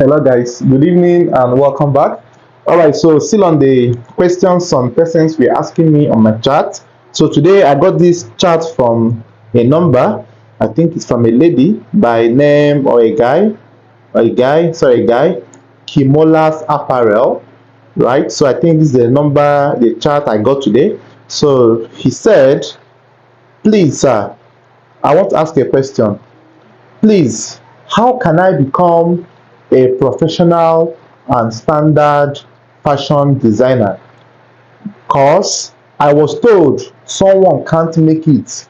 Hello, guys. Good evening and welcome back. All right, so still on the questions some persons were asking me on my chat. So today I got this chat from a number. I think it's from a lady by name or a guy, Kimolas Apparel, right? So I think this is the number, the chat I got today. So he said, please, sir, I want to ask a question. Please, how can I become a professional and standard fashion designer? Cause I was told someone can't make it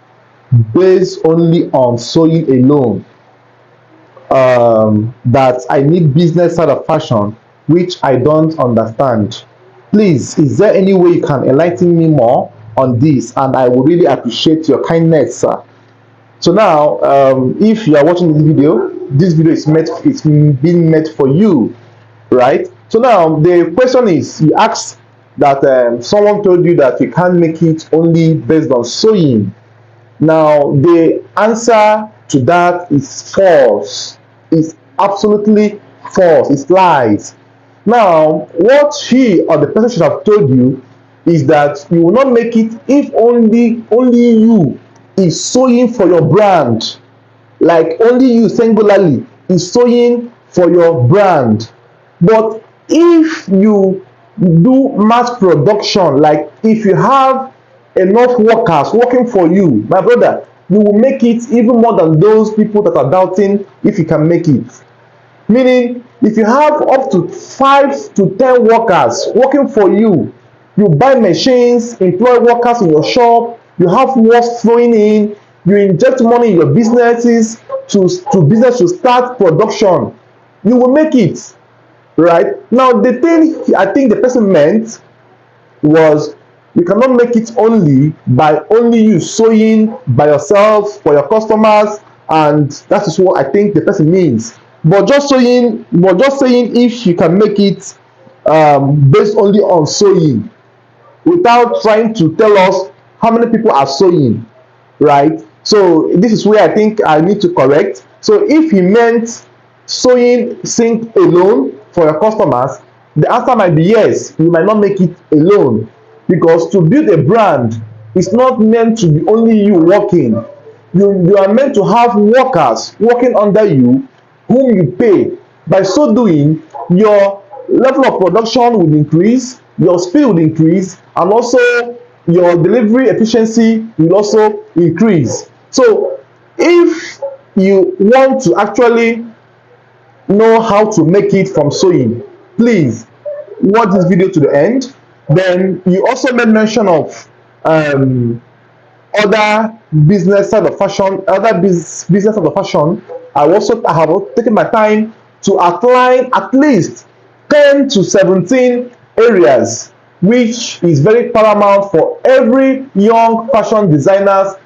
based only on sewing alone. That I need business side of fashion, which I don't understand. Please, is there any way you can enlighten me more on this? And I would really appreciate your kindness, sir. So now, if you are watching this video is meant, it's being meant for you, right? So now the question is, you asked that someone told you that you can't make it only based on sewing. Now the answer to that is false. It's absolutely false. It's lies. Now, what he or the person should have told you is that you will not make it if only you is sewing for your brand, like only you singularly is sewing for your brand. But if you do mass production, like if you have enough workers working for you, my brother, you will make it even more than those people that are doubting if you can make it. Meaning, if you have up to 5 to 10 workers working for you, you buy machines, employ workers in your shop, you have work flowing in, you inject money in your businesses to start production, you will make it, right? Now, the thing I think the person meant was, you cannot make it only by only you sewing by yourself for your customers, and that is what I think the person means. But just saying if you can make it based only on sewing, without trying to tell us how many people are sewing, right? So this is where I think I need to correct. So if he meant sewing sync alone for your customers, the answer might be yes, you might not make it alone, because to build a brand is not meant to be only you working. You are meant to have workers working under you whom you pay. By so doing, your level of production will increase, your speed will increase, and also your delivery efficiency will also increase. So if you want to actually know how to make it from sewing, please watch this video to the end. Then you also made mention of other business side of fashion, business side of fashion. I have also taken my time to outline at least 10 to 17 areas, which is very paramount for every young fashion designers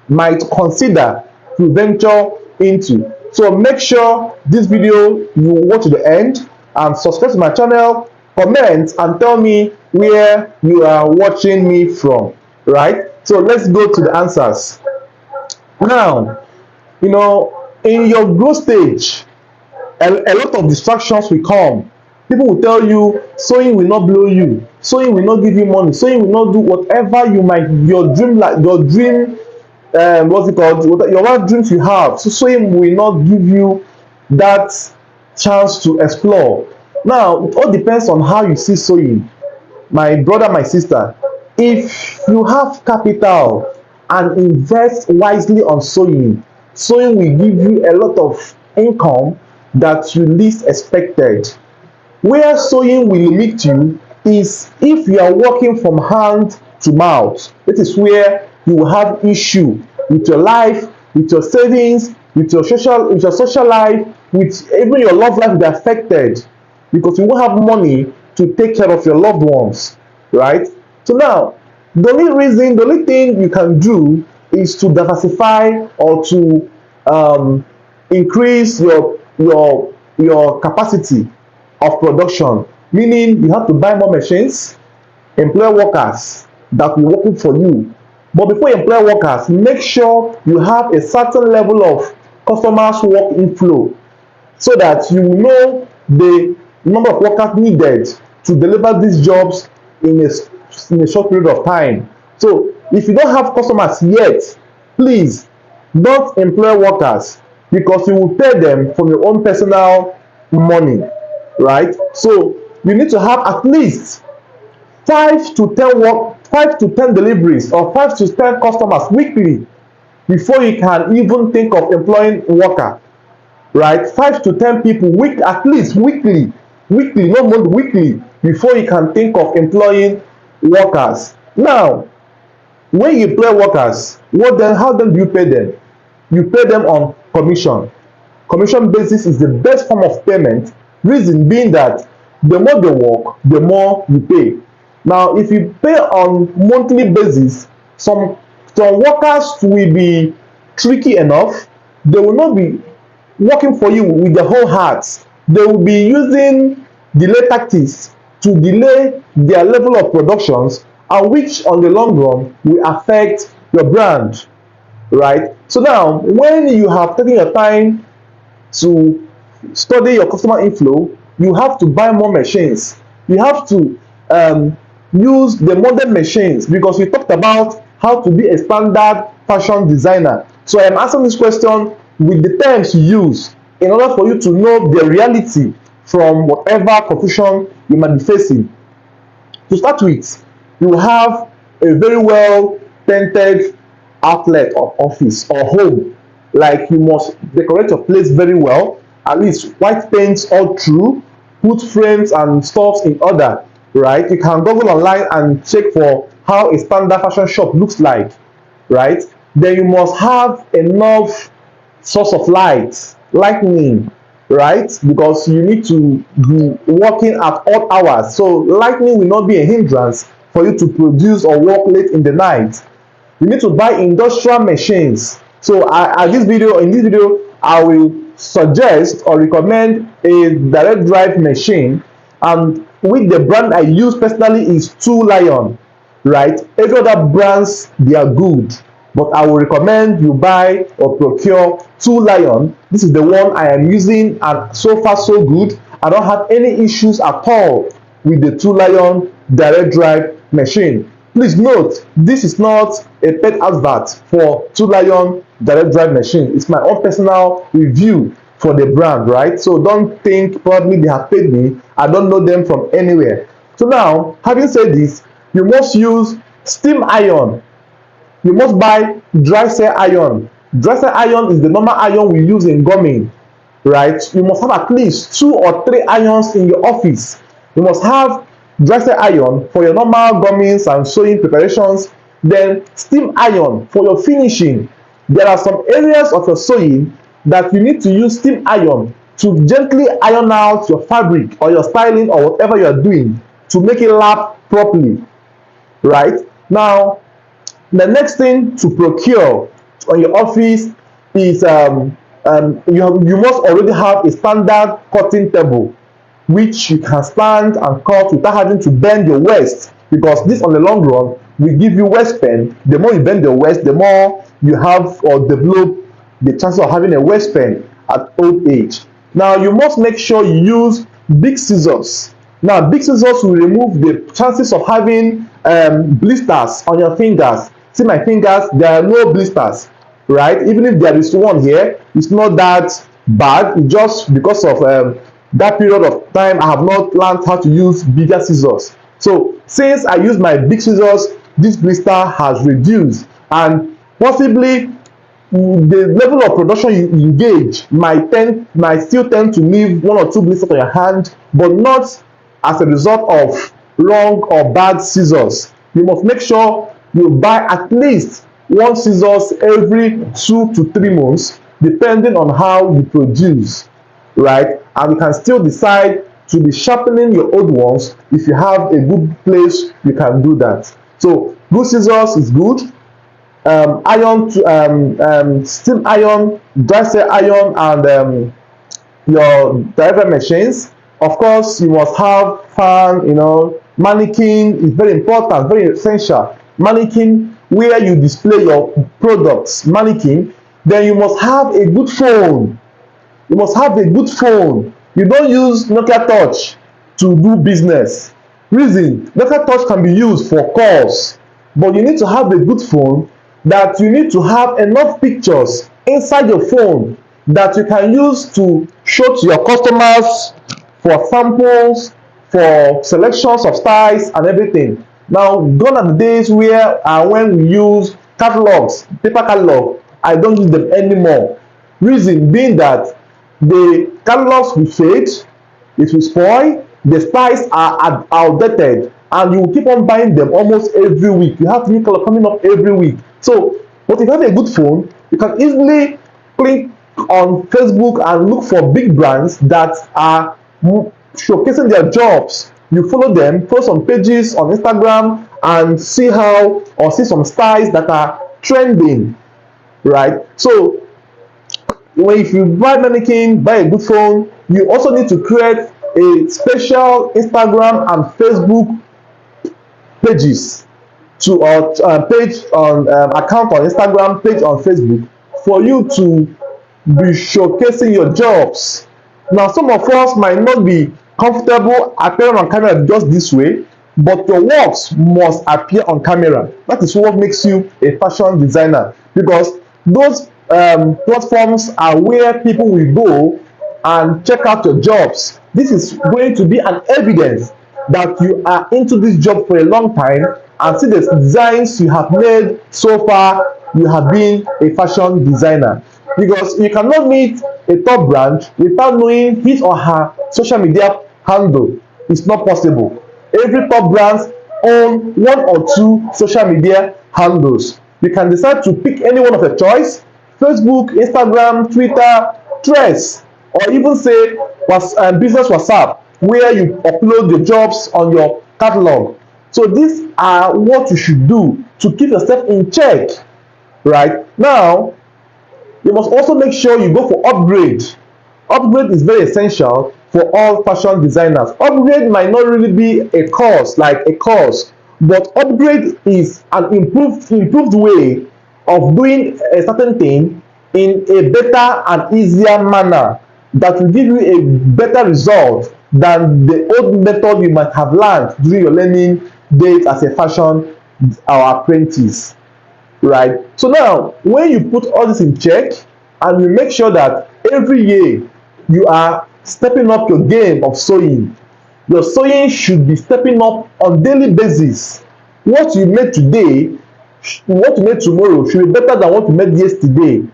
might consider to venture into. So make sure this video you watch to the end, and subscribe to my channel, comment and tell me where you are watching me from, right? So let's go to the answers. Now, in your growth stage, a lot of distractions will come. People will tell you sewing will not blow you, sewing will not give you money, sewing will not do whatever you might, your dream, what's it called, your what dreams you have. So sewing will not give you that chance to explore. Now it all depends on how you see sewing, my brother, my sister. If you have capital and invest wisely on sewing, sewing will give you a lot of income that you least expected. Where sewing will limit you is if you are working from hand to mouth. That is where you will have issue with your life, with your savings, with your social life, with even your love life will be affected, because you won't have money to take care of your loved ones, right? So now, the only thing you can do is to diversify or to increase your capacity of production, meaning you have to buy more machines, employ workers that will be working for you. But before you employ workers, make sure you have a certain level of customers work inflow, so that you will know the number of workers needed to deliver these jobs in a short period of time. So if you don't have customers yet, please don't employ workers, because you will pay them from your own personal money, right? So you need to have at least 5 to 10 deliveries, or 5 to 10 customers weekly, before you can even think of employing worker, right? 5 to 10 people at least weekly, not monthly, weekly, before you can think of employing workers. Now, when you employ workers, how then do you pay them? You pay them on commission. Commission basis is the best form of payment, reason being that the more they work, the more you pay. Now, if you pay on monthly basis, some workers will be tricky enough. They will not be working for you with their whole hearts. They will be using delay tactics to delay their level of productions, and which on the long run will affect your brand, right? So now, when you have taken your time to study your customer inflow, you have to buy more machines. You have to use the modern machines, because we talked about how to be a standard fashion designer. So I'm asking this question with the terms you use, in order for you to know the reality from whatever confusion you might be facing. To start with, you have a very well painted outlet or office or home. Like, you must decorate your place very well, at least white paints all through, put frames and stuffs in order, right? You can google online and check for how a standard fashion shop looks like, right? Then you must have enough source of lightning, right? Because you need to be working at odd hours, so lightning will not be a hindrance for you to produce or work late in the night. You need to buy industrial machines. So in this video I will suggest or recommend a direct drive machine, and with the brand I use personally is Two Lion, right? Every other brands, they are good, but I will recommend you buy or procure Two Lion. This is the one I am using, and so far so good. I don't have any issues at all with the Two Lion direct drive machine. Please note, this is not a paid advert for Two Lion direct drive machine. It's my own personal review for the brand, right? So don't think probably they have paid me. I don't know them from anywhere. So now, having said this, you must use steam iron. You must buy dry cell iron. Dry cell iron is the normal iron we use in gumming, right? You must have at least 2 or 3 irons in your office. You must have dry cell iron for your normal gummings and sewing preparations, then steam iron for your finishing. There are some areas of your sewing that you need to use steam iron to gently iron out your fabric or your styling or whatever you are doing, to make it lap properly, right? Now, the next thing to procure on your office is you must already have a standard cutting table, which you can stand and cut without having to bend your waist, because this on the long run will give you waist pain. The more you bend your waist, the more you have or develop the chances of having a waist pain at old age. Now, you must make sure you use big scissors. Now, big scissors will remove the chances of having blisters on your fingers. See my fingers, there are no blisters, right? Even if there is one here, it's not that bad. It's just because of that period of time I have not learned how to use bigger scissors. So since I use my big scissors, this blister has reduced, and possibly the level of production you engage might still tend to leave 1 or 2 blisters on your hand, but not as a result of wrong or bad scissors. You must make sure you buy at least 1 scissors every 2 to 3 months, depending on how you produce, right? And you can still decide to be sharpening your old ones. If you have a good place, you can do that. So good scissors is good. Iron to steam iron, dry cell iron, and your driver machines. Of course, you must have fan. Mannequin is very important, very essential. Mannequin where you display your products. Mannequin. Then you must have a good phone. You must have a good phone. You don't use Nokia Touch to do business. Reason, Nokia Touch can be used for calls, but you need to have a good phone, that you need to have enough pictures inside your phone that you can use to show to your customers for samples, for selections of styles and everything. Now, gone are the days where when we use catalogs, paper catalog. I don't use them anymore. Reason being that the catalogs will fade, it will spoil, the styles are outdated, and you will keep on buying them almost every week. You have new color coming up every week. So, but if you have a good phone, you can easily click on Facebook and look for big brands that are showcasing their jobs. You follow them, follow some pages on Instagram, and see how, or see some styles that are trending, right? So when, if you buy mannequin, buy a good phone, you also need to create a special Instagram and Facebook pages to page on account on Instagram, page on Facebook, for you to be showcasing your jobs. Now, some of us might not be comfortable appearing on camera just this way, but your works must appear on camera. That is what makes you a fashion designer, because those platforms are where people will go and check out your jobs. This is going to be an evidence that you are into this job for a long time, and see the designs you have made so far. You have been a fashion designer, because you cannot meet a top brand without knowing his or her social media handle. It's not possible. Every top brand own one or two social media handles. You can decide to pick any one of your choice: Facebook, Instagram, Twitter, Threads, or even say business WhatsApp, where you upload your jobs on your catalog. So these are what you should do to keep yourself in check. Right now, you must also make sure you go for upgrade. Upgrade is very essential for all fashion designers. Upgrade might not really be a course, like a course, but upgrade is an improved way of doing a certain thing in a better and easier manner, that will give you a better result than the old method you might have learned during your learning days as a fashion or apprentice. Right? So now, when you put all this in check, and you make sure that every year you are stepping up your game of sewing, your sewing should be stepping up on daily basis. What you made today, what you made tomorrow should be better than what you made yesterday.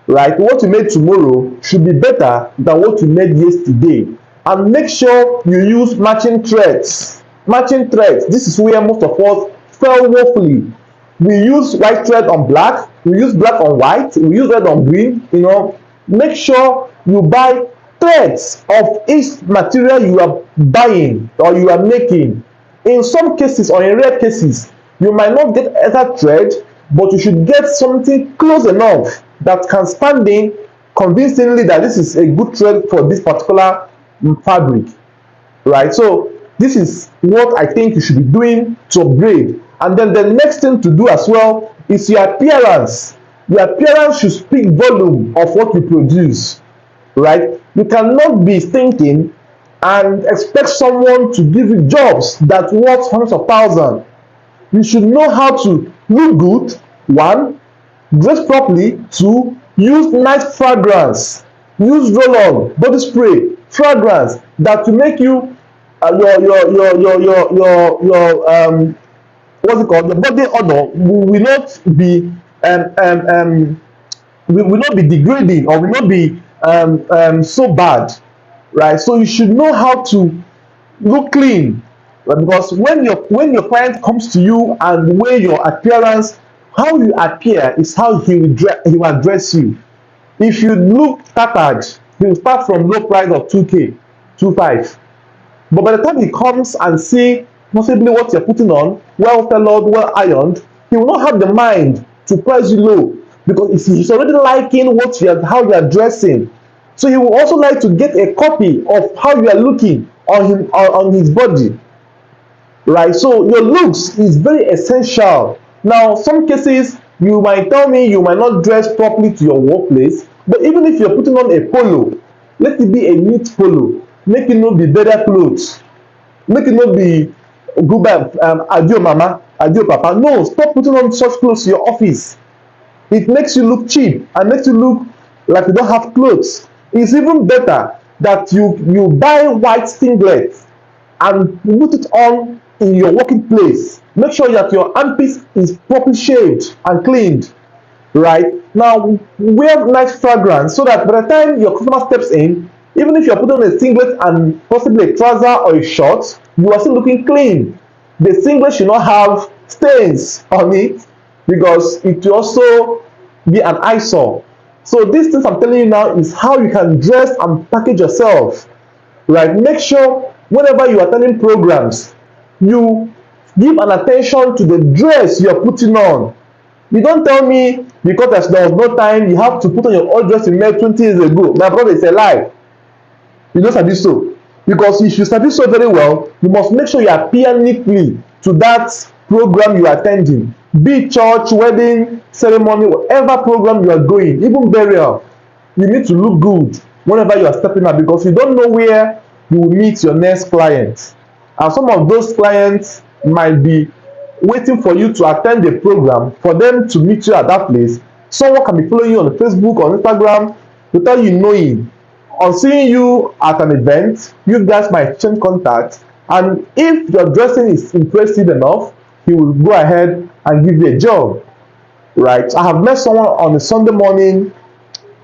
Right? What you made tomorrow should be better than what you made yesterday. And make sure you use matching threads. Matching threads, this is where most of us fail woefully. We use white thread on black, we use black on white, we use red on green. Make sure you buy threads of each material you are buying or you are making. In some cases, or in rare cases, you might not get either thread, but you should get something close enough that can stand in convincingly that this is a good thread for this particular fabric. Right? So this is what I think you should be doing to upgrade. And then the next thing to do as well is your appearance. Your appearance should speak volume of what you produce. Right? You cannot be thinking and expect someone to give you jobs that worth hundreds of thousands. You should know how to look good, one, dress properly, two, use nice fragrance, use roll-on, body spray, fragrance that will make you what's it called? The body odor will not be will not be degrading, or will not be so bad, right? So you should know how to look clean, right? Because when your client comes to you and the way your appearance, how you appear is how he will address you. If you look tattered, he will start from low price of 2k, 2.5. But by the time he comes and see possibly what you're putting on, well tailored, well ironed, he will not have the mind to price you low, because he's already liking how you are dressing. So he will also like to get a copy of how you are looking on his body. Right? So your looks is very essential. Now, some cases you might tell me you might not dress properly to your workplace, but even if you're putting on a polo, Let it be a neat polo. Make it no be better clothes. Make it no be goodbye, adio mama, adio papa. No, stop putting on such clothes to your office. It makes you look cheap and makes you look like you don't have clothes. It's even better that you buy white singlet and put it on in your working place. Make sure that your armpit is properly shaved and cleaned, right? Now, wear nice fragrance so that by the time your customer steps in, even if you're putting on a singlet and possibly a trouser or a short, you are still looking clean. The singlet should not have stains on it because it will also be an eyesore. So these things I'm telling you now is how you can dress and package yourself, right? Make sure whenever you are attending programs, you give an attention to the dress you are putting on. You don't tell me because there was no time you have to put on your old dress you made 20 years ago. My brother, is a lie. You don't sabi so. Because if you sabi so very well, you must make sure you appear neatly to that program you are attending. Be it church, wedding, ceremony, whatever program you are going, even burial, you need to look good whenever you are stepping out because you don't know where you will meet your next client. And some of those clients might be waiting for you to attend the program for them to meet you at that place. Someone can be following you on Facebook or Instagram without you knowing. On seeing you at an event, you guys might exchange contacts, and if your dressing is impressive enough, he will go ahead and give you a job, right? I have met someone on a Sunday morning.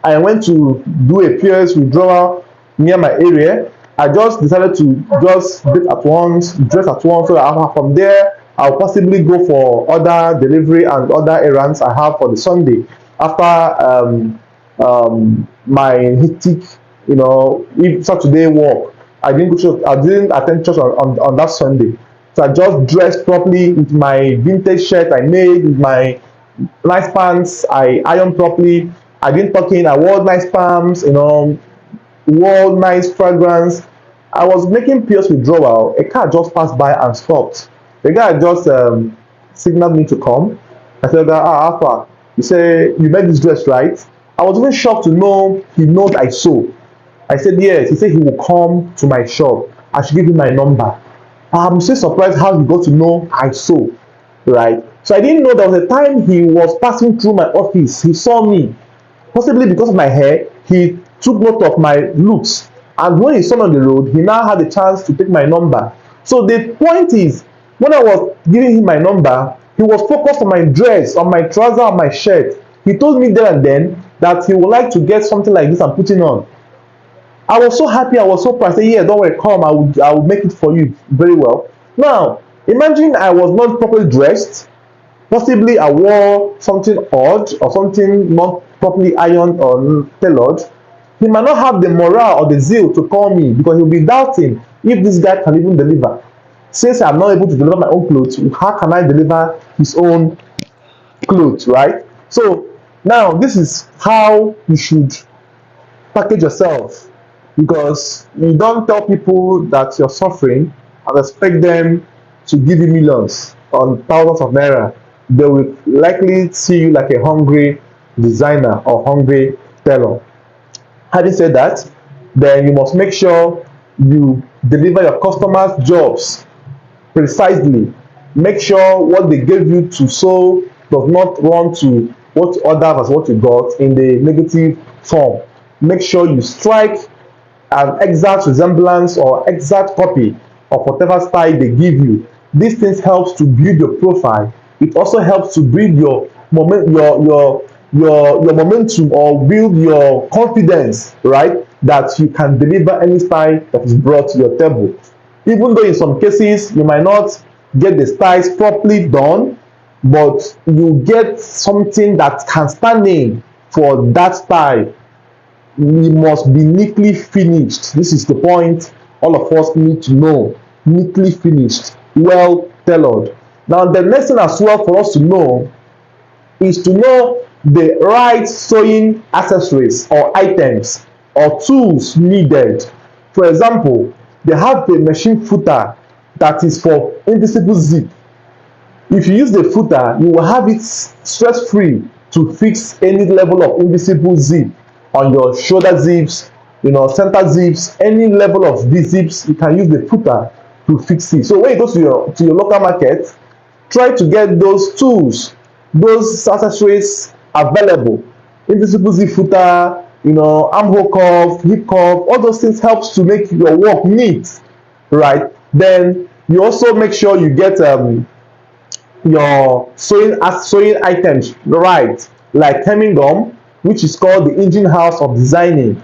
I went to do a POS withdrawal near my area. I just decided to just dress at once, so that from there I'll possibly go for other delivery and other errands I have for the Sunday after my hectic, if Saturday work. I didn't go to church, I didn't attend church on that Sunday. So I just dressed properly with my vintage shirt I made, with my nice pants I ironed properly. I didn't tuck in, I wore nice palms, wore nice fragrance. I was making POS withdrawal. A car just passed by and stopped. The guy just signaled me to come. I said, Alpha, you say you made this dress, right? I was even shocked to know he knows I sew. I said, yes. He said he will come to my shop. I should give him my number. I'm so surprised how he got to know I sew, right? So I didn't know there was a time he was passing through my office. He saw me, possibly because of my hair. He took note of my looks, and when he saw me on the road, he now had a chance to take my number. So the point is, when I was giving him my number, he was focused on my dress, on my trouser, on my shirt. He told me there and then that he would like to get something like this I'm putting on. I was so happy, I was so proud. I said, yeah, don't worry, come, I will make it for you very well. Now, imagine I was not properly dressed. Possibly I wore something odd or something not properly ironed or tailored. He might not have the morale or the zeal to call me because he'll be doubting if this guy can even deliver. Since I'm not able to deliver my own clothes, how can I deliver his own clothes, right? So now this is how you should package yourself, because you don't tell people that you're suffering and expect them to give you millions or thousands of naira. They will likely see you like a hungry designer or hungry tailor. Having said that, then you must make sure you deliver your customers jobs precisely. Make sure what they gave you to sew does not run to what others as what you got in the negative form. Make sure you strike an exact resemblance or exact copy of whatever style they give you. These things helps to build your profile. It also helps to build your momentum or build your confidence, right? That you can deliver any style that is brought to your table. Even though in some cases you might not get the styles properly done, but you get something that can stand in for that style. It must be neatly finished. This is the point all of us need to know. Neatly finished, well tailored. Now the next thing as well for us to know is to know the right sewing accessories or items or tools needed. For example, they have the machine footer that is for invisible zip. If you use the footer, you will have it stress-free to fix any level of invisible zip on your shoulder zips center zips, any level of these zips, you can use the footer to fix it. So when you go to your local market, try to get those tools, those accessories available. Invisible zip footer, armhole cuff, hip cuff, all those things helps to make your work neat, right? Then you also make sure you get your sewing items right, like hemming gum, which is called the engine house of designing.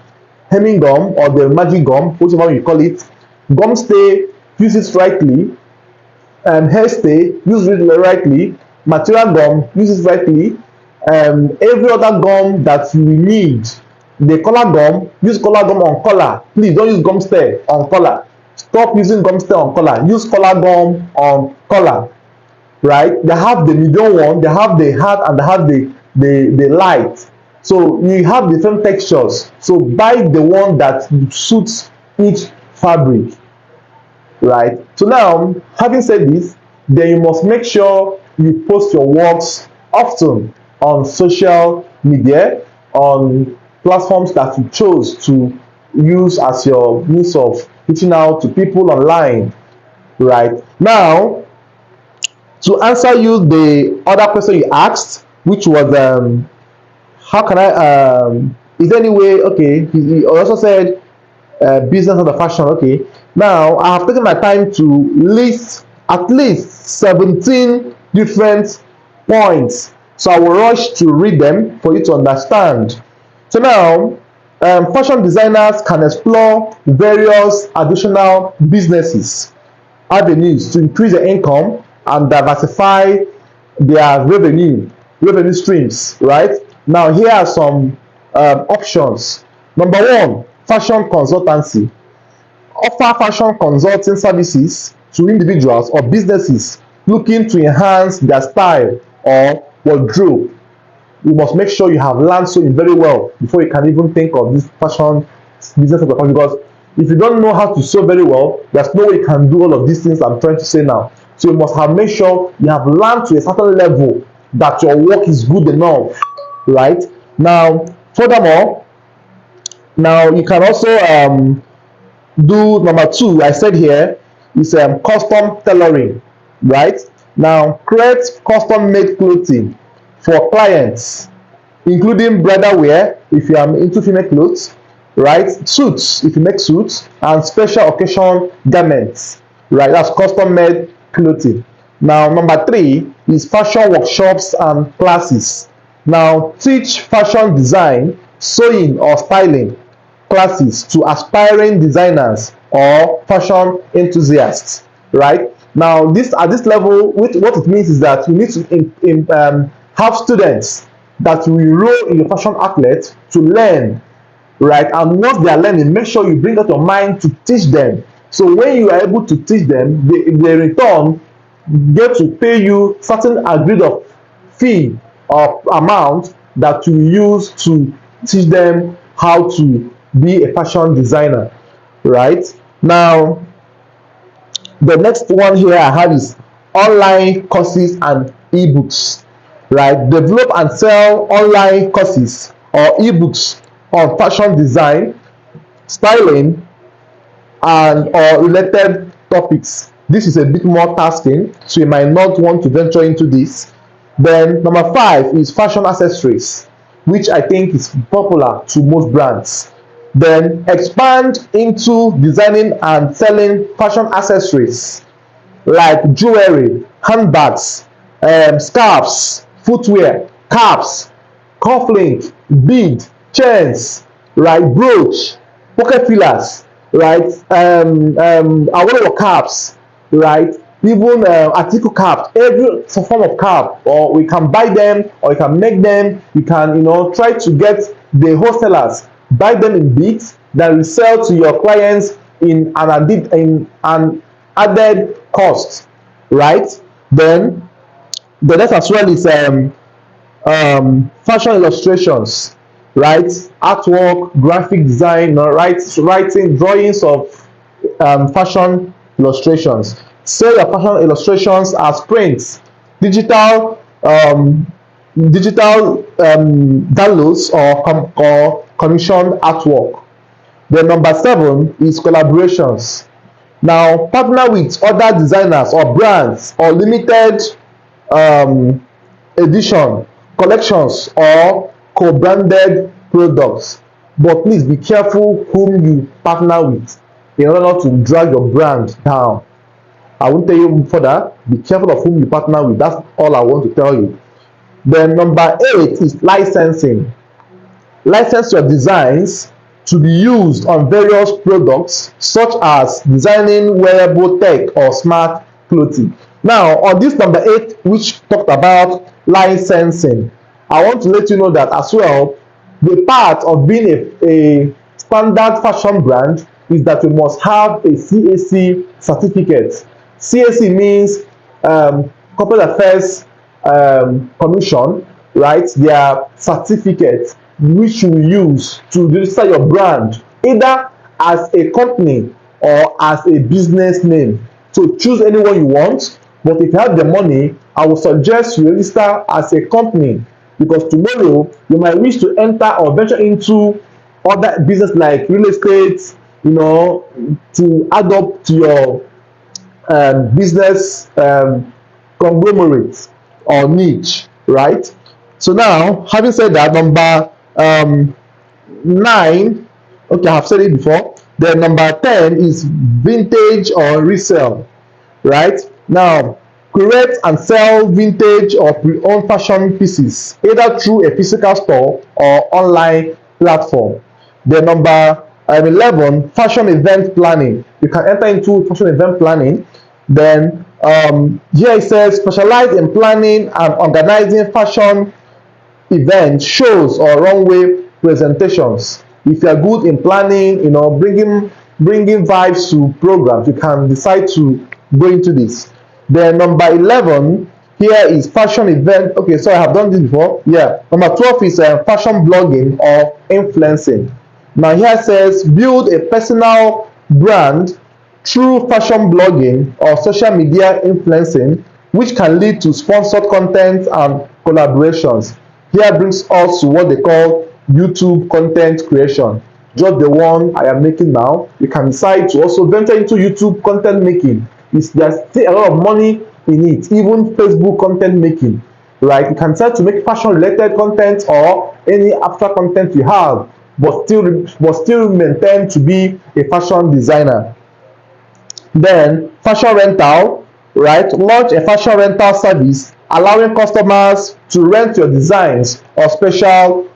Hemming gum or the magic gum, whichever you call it. Gum stay, use it rightly. Hair stay, use it rightly. Material gum, use it rightly. Every other gum that you need. The color gum, use color gum on color. Please don't use gum stay on color. Stop using gum stay on color. Use color gum on color. Right? They have the medium one, they have the hard, and they have the light. So you have different textures. So buy the one that suits each fabric. Right? So now, having said this, then you must make sure you post your works often on social media, on platforms that you chose to use as your means of reaching out to people online. Right? Now, to answer you the other question you asked, which was how can I is there any way, okay, he also said business of the fashion. Okay, now I have taken my time to list at least 17 different points, so I will rush to read them for you to understand. So now, fashion designers can explore various additional businesses avenues to increase their income and diversify their revenue streams, right? Now here are some options. Number one, fashion consultancy. Offer fashion consulting services to individuals or businesses looking to enhance their style or wardrobe. You must make sure you have learned sewing very well before you can even think of this fashion business of the fashion, because if you don't know how to sew very well, there's no way you can do all of these things I'm trying to say now. So you must have made sure you have learned to a certain level that your work is good enough, right? Now, furthermore, now you can also do number two. I said here is custom tailoring, right? Now create custom made clothing for clients, including bridal wear if you are into female clothes, right? Suits if you make suits, and special occasion garments, right? That's custom made clothing. Now number three is fashion workshops and classes. Now teach fashion design, sewing or styling classes to aspiring designers or fashion enthusiasts, right? Now this at this level, what it means is that you need to have students that will enroll in your fashion outlet to learn, right? And once they are learning, make sure you bring out your mind to teach them. So when you are able to teach them, they in return get to pay you certain agreed of fee or amount that you use to teach them how to be a fashion designer, right? Now the next one here I have is online courses and ebooks, right? Develop and sell online courses or ebooks on fashion design, styling, and or related topics. This is a bit more tasking, so you might not want to venture into this. Then number five is fashion accessories, which I think is popular to most brands. Then expand into designing and selling fashion accessories like jewelry, handbags, scarves, footwear, caps, cufflink, bead, chains, right, brooch, pocket fillers, right, awolowo caps, right, even article caps, every form of cap, or we can buy them or you can make them. You can try to get the wholesalers, buy them in bits, then resell to your clients in an added cost, right? Then the next as well is fashion illustrations, right? Artwork, graphic design, writing drawings of fashion illustrations. Sell your fashion illustrations as prints, digital downloads, or commissioned artwork, Then number 7 is collaborations. Now, partner with other designers or brands or limited um, edition collections or co-branded products. But please be careful whom you partner with in order not to drag your brand down. I won't tell you further. Be careful of whom you partner with. That's all I want to tell you. Then number 8 is licensing. License your designs to be used on various products such as designing wearable tech or smart clothing. Now, on this number 8, which talked about licensing, I want to let you know that as well, the part of being a standard fashion brand is that you must have a CAC certificate. CAC means Corporate Affairs Commission, right? Their certificate which you use to register your brand either as a company or as a business name. So choose anyone you want, but if you have the money, I would suggest you register as a company, because tomorrow you might wish to enter or venture into other business like real estate, to add up to your business conglomerate or niche, right? So now, having said that, number 9, okay, I've said it before. Then number 10 is vintage or resale, right? Now, create and sell vintage or pre-owned fashion pieces either through a physical store or online platform. Then number 11, fashion event planning. You can enter into fashion event planning. Then here it says specialize in planning and organizing fashion events, shows or runway presentations. If you are good in planning, bringing vibes to programs, you can decide to go into this. Then number 11 here is fashion event. Okay, so I have done this before. Yeah. Number 12 is fashion blogging or influencing. Now here it says build a personal brand through fashion blogging or social media influencing, which can lead to sponsored content and collaborations. Here brings us to what they call YouTube content creation, just the one I am making now. You can decide to also venture into YouTube content making. There's still a lot of money in it, even Facebook content making, right? You can decide to make fashion related content or any abstract content you have, but still maintain to be a fashion designer. Then fashion rental, right? Launch a fashion rental service allowing customers to rent your designs on special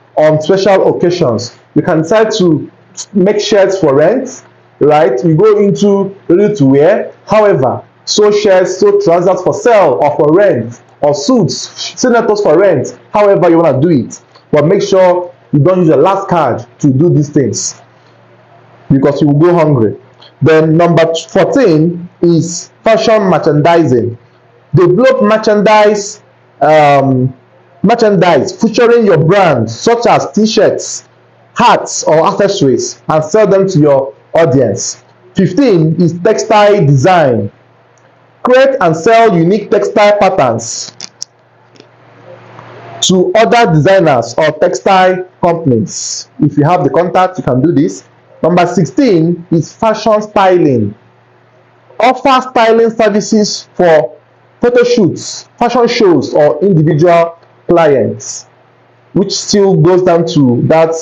occasions. You can decide to make shirts for rent, right? You go into ready to wear. However, sew shirts, sew trousers for sale or for rent, or suits, senators for rent. However you want to do it, but make sure you don't use your last card to do these things, because you will go hungry. Then number 14 is fashion merchandising. Develop merchandise featuring your brand, such as t-shirts, hats or accessories, and sell them to your audience. 15 is textile design. Create and sell unique textile patterns to other designers or textile companies. If you have the contact, you can do this. Number 16 is fashion styling. Offer styling services for photo shoots, fashion shows, or individual clients, which still goes down to that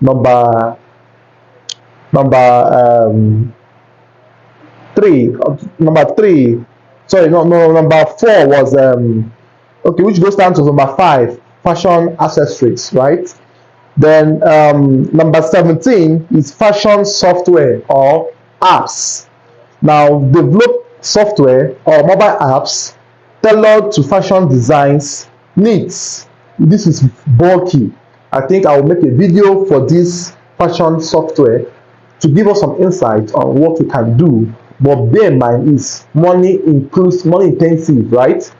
number 3. Sorry, no, number 4 was okay, which goes down to number 5, fashion accessories, right? Then number 17 is fashion software or apps. Now, develop software or mobile apps tailored to fashion designs needs. This is bulky. I think I will make a video for this fashion software to give us some insight on what we can do. But bear in mind, is money intensive, right?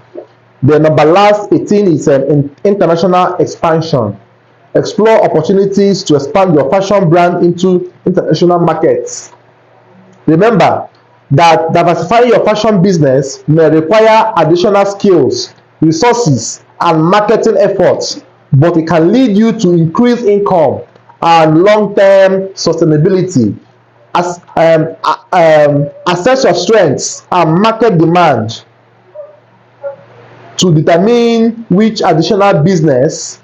The number last 18 is international expansion. Explore opportunities to expand your fashion brand into international markets. Remember that diversifying your fashion business may require additional skills, resources, and marketing efforts, but it can lead you to increase income and long-term sustainability. Assess your strengths and market demand to determine which additional business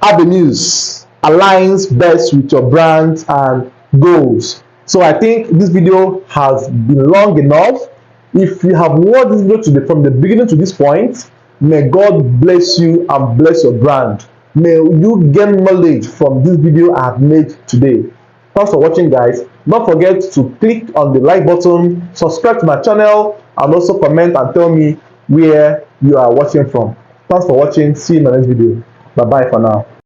avenues aligns best with your brand and goals. So I think this video has been long enough. If you have watched this video from the beginning to this point, may God bless you and bless your brand. May you gain knowledge from this video I have made today. Thanks for watching, guys. Don't forget to click on the like button, subscribe to my channel, and also comment and tell me where you are watching from. Thanks for watching. See you in the next video. Bye bye for now.